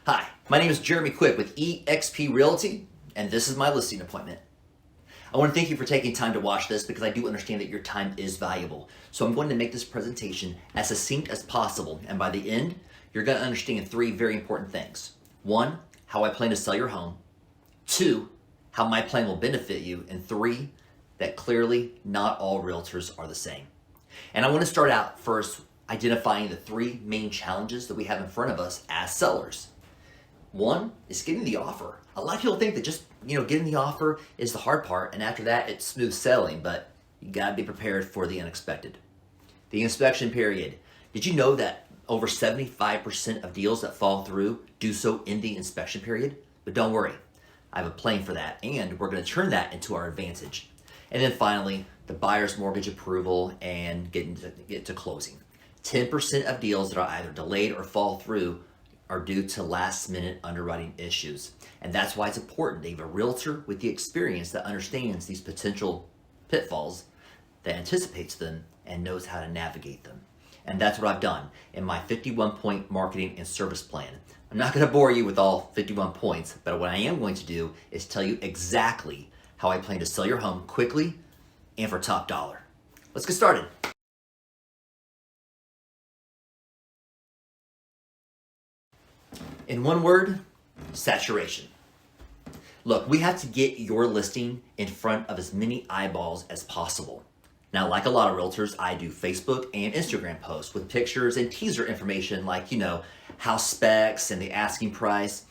Hi, my name is Jeremy Quick with eXp Realty, and this is my listing appointment. I want to thank you for taking time to watch this because I do understand that your time is valuable. So I'm going to make this presentation as succinct as possible, and by the end, you're going to understand three very important things. One, how I plan to sell your home. Two, how my plan will benefit you. And three, that clearly not all realtors are the same. And I want to start out first identifying the three main challenges that we have in front of us as sellers. One is getting the offer. A lot of people think that just, getting the offer is the hard part, and after that, it's smooth sailing, but you gotta be prepared for the unexpected. The inspection period. Did you know that over 75% of deals that fall through do so in the inspection period? But don't worry, I have a plan for that, and we're gonna turn that into our advantage. And then finally, the buyer's mortgage approval and get to closing. 10% of deals that are either delayed or fall through are due to last minute underwriting issues. And that's why it's important to have a realtor with the experience that understands these potential pitfalls, that anticipates them, and knows how to navigate them. And that's what I've done in my 51-point marketing and service plan. I'm not gonna bore you with all 51 points, but what I am going to do is tell you exactly how I plan to sell your home quickly and for top dollar. Let's get started. In one word, saturation. Look, we have to get your listing in front of as many eyeballs as possible. Now, like a lot of realtors, I do Facebook and Instagram posts with pictures and teaser information like, house specs and the asking price.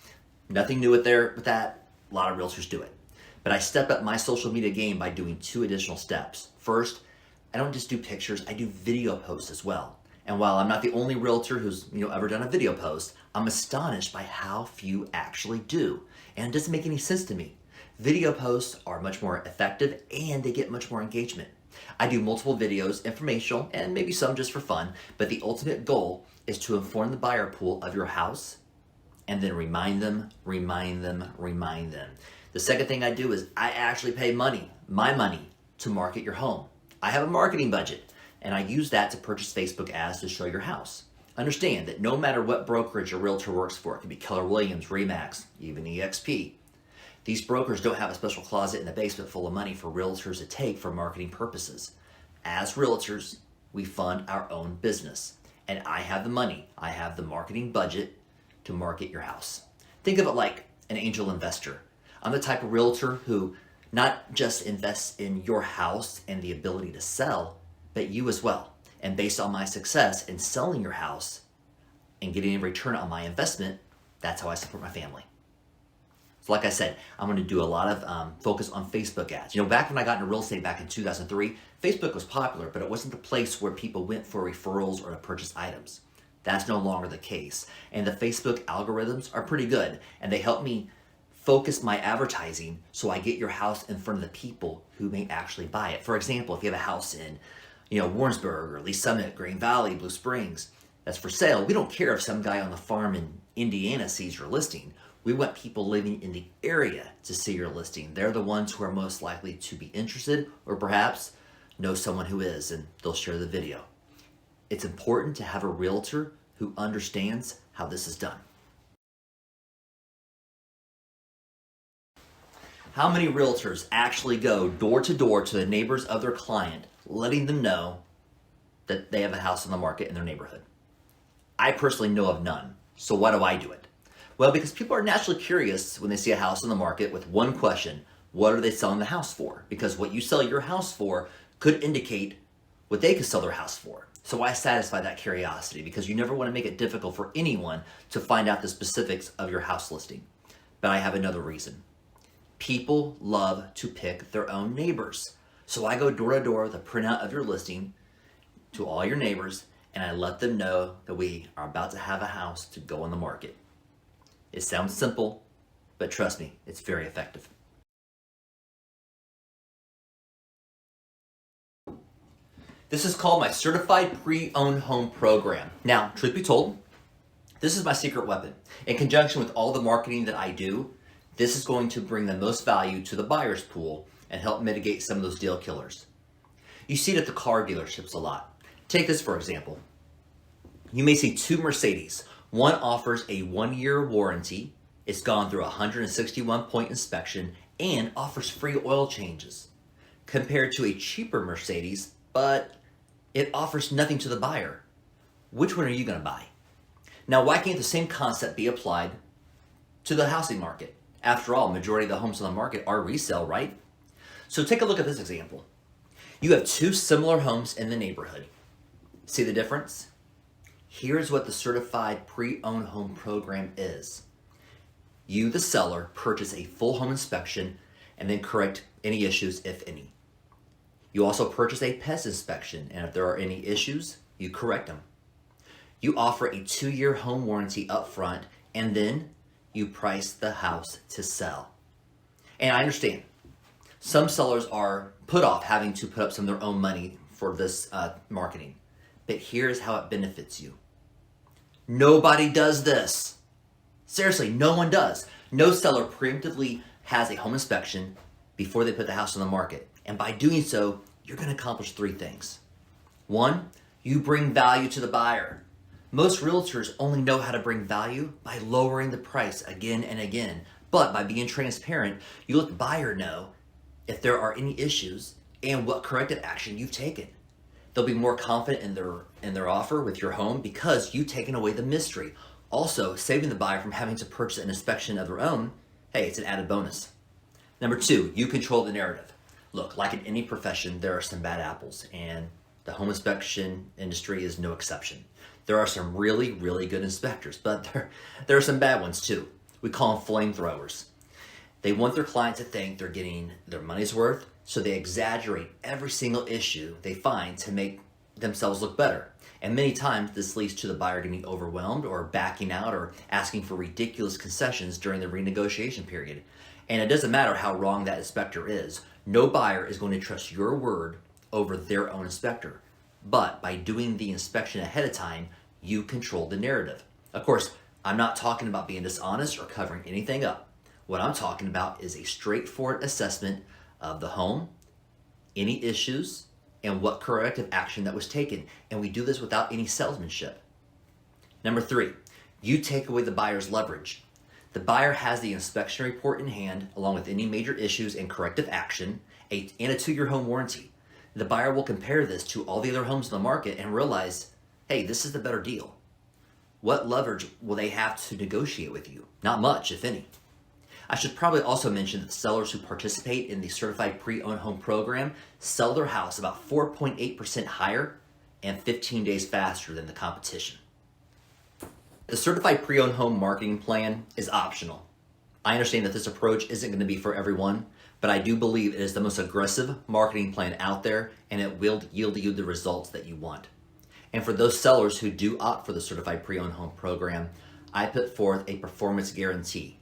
Nothing new with that. A lot of realtors do it. But I step up my social media game by doing two additional steps. First, I don't just do pictures, I do video posts as well. And while I'm not the only realtor who's ever done a video post, I'm astonished by how few actually do. And it doesn't make any sense to me. Video posts are much more effective and they get much more engagement. I do multiple videos, informational, and maybe some just for fun, but the ultimate goal is to inform the buyer pool of your house and then remind them. The second thing I do is I actually pay my money, to market your home. I have a marketing budget, and I use that to purchase Facebook ads to show your house. Understand that no matter what brokerage a realtor works for, it could be Keller Williams, RE/MAX, even eXp, these brokers don't have a special closet in the basement full of money for realtors to take for marketing purposes. As realtors, we fund our own business, and I have the money, I have the marketing budget to market your house. Think of it like an angel investor. I'm the type of realtor who not just invests in your house and the ability to sell, but you as well. And based on my success in selling your house and getting a return on my investment, that's how I support my family. So like I said, I'm going to do a lot of focus on Facebook ads. Back when I got into real estate back in 2003, Facebook was popular, but it wasn't the place where people went for referrals or to purchase items. That's no longer the case. And the Facebook algorithms are pretty good, and they help me focus my advertising so I get your house in front of the people who may actually buy it. For example, if you have a house in Warrensburg or Lee Summit, Green Valley, Blue Springs, that's for sale. We don't care if some guy on the farm in Indiana sees your listing. We want people living in the area to see your listing. They're the ones who are most likely to be interested or perhaps know someone who is, and they'll share the video. It's important to have a realtor who understands how this is done. How many realtors actually go door to door to the neighbors of their client, letting them know that they have a house on the market in their neighborhood? I personally know of none. So why do I do it? Well, because people are naturally curious when they see a house on the market with one question: what are they selling the house for? Because what you sell your house for could indicate what they could sell their house for. So I satisfy that curiosity, because you never want to make it difficult for anyone to find out the specifics of your house listing. But I have another reason. People love to pick their own neighbors. So I go door to door with a printout of your listing to all your neighbors, and I let them know that we are about to have a house to go on the market. It sounds simple, but trust me, it's very effective. This is called my Certified Pre-Owned Home Program. Now, truth be told, this is my secret weapon. In conjunction with all the marketing that I do, this is going to bring the most value to the buyer's pool and help mitigate some of those deal killers. You see it at the car dealerships a lot. Take this for example. You may see two Mercedes, One offers a 1-year warranty. It's gone through a 161-point inspection and offers free oil changes, compared to a cheaper Mercedes, but it offers nothing to the buyer. Which one are you going to buy? Now, why can't the same concept be applied to the housing market? After all, majority of the homes on the market are resale, right? So take a look at this example. You have two similar homes in the neighborhood. See the difference? Here's what the Certified Pre-Owned Home Program is. You, the seller, purchase a full home inspection and then correct any issues, if any. You also purchase a pest inspection, and if there are any issues, you correct them. You offer a 2-year home warranty up front, and then you price the house to sell. And I understand, some sellers are put off having to put up some of their own money for this marketing. But here's how it benefits you. Nobody does this. Seriously, no one does. No seller preemptively has a home inspection before they put the house on the market. And by doing so, you're going to accomplish 3 things. 1, you bring value to the buyer. Most realtors only know how to bring value by lowering the price again and again. But by being transparent, you let the buyer know if there are any issues and what corrective action you've taken. They'll be more confident in their offer with your home because you've taken away the mystery. Also, saving the buyer from having to purchase an inspection of their own, hey, it's an added bonus. Number 2, you control the narrative. Look, like in any profession, there are some bad apples, and the home inspection industry is no exception. There are some really, really good inspectors, but there are some bad ones too. We call them flamethrowers. They want their client to think they're getting their money's worth, so they exaggerate every single issue they find to make themselves look better. And many times this leads to the buyer getting overwhelmed or backing out or asking for ridiculous concessions during the renegotiation period. And it doesn't matter how wrong that inspector is. No buyer is going to trust your word over their own inspector. But by doing the inspection ahead of time, you control the narrative. Of course, I'm not talking about being dishonest or covering anything up. What I'm talking about is a straightforward assessment of the home, any issues, and what corrective action that was taken. And we do this without any salesmanship. Number 3, you take away the buyer's leverage. The buyer has the inspection report in hand, along with any major issues and corrective action, and a 2-year home warranty. The buyer will compare this to all the other homes in the market and realize, hey, this is the better deal. What leverage will they have to negotiate with you? Not much, if any. I should probably also mention that the sellers who participate in the Certified Pre-Owned Home Program sell their house about 4.8% higher and 15 days faster than the competition. The Certified Pre-Owned Home Marketing Plan is optional. I understand that this approach isn't going to be for everyone, but I do believe it is the most aggressive marketing plan out there, and it will yield you the results that you want. And for those sellers who do opt for the Certified Pre-Owned Home Program, I put forth a performance guarantee.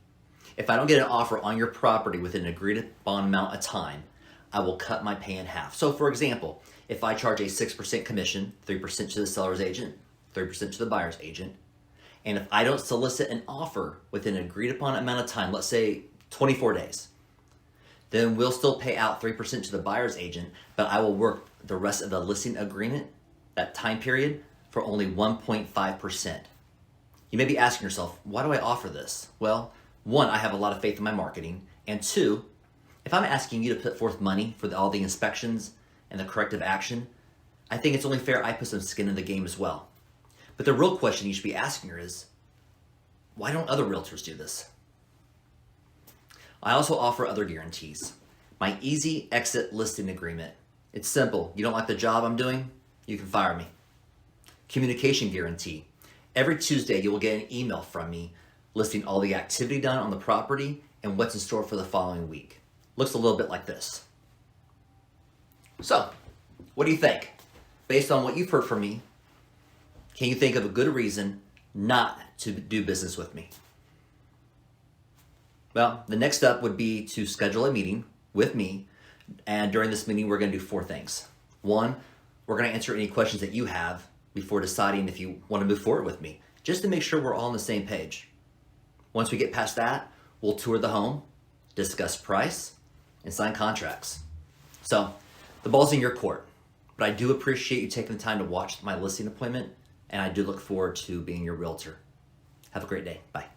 If I don't get an offer on your property within an agreed upon amount of time, I will cut my pay in half. So for example, if I charge a 6% commission, 3% to the seller's agent, 3% to the buyer's agent, and if I don't solicit an offer within an agreed upon amount of time, let's say 24 days, then we'll still pay out 3% to the buyer's agent, but I will work the rest of the listing agreement, that time period, for only 1.5%. You may be asking yourself, why do I offer this? Well, 1, I have a lot of faith in my marketing, and 2, if I'm asking you to put forth money for all the inspections and the corrective action, I think it's only fair I put some skin in the game as well. But the real question you should be asking her is, why don't other realtors do this? I also offer other guarantees. My easy exit listing agreement. It's simple. You don't like the job I'm doing? You can fire me. Communication guarantee. Every Tuesday you will get an email from me listing all the activity done on the property and what's in store for the following week. Looks a little bit like this. So, what do you think? Based on what you've heard from me, can you think of a good reason not to do business with me? Well, the next step would be to schedule a meeting with me, and during this meeting we're going to do 4 things. 1, we're going to answer any questions that you have before deciding if you want to move forward with me, just to make sure we're all on the same page. Once we get past that, we'll tour the home, discuss price, and sign contracts. So, the ball's in your court, but I do appreciate you taking the time to watch my listing appointment, and I do look forward to being your realtor. Have a great day. Bye.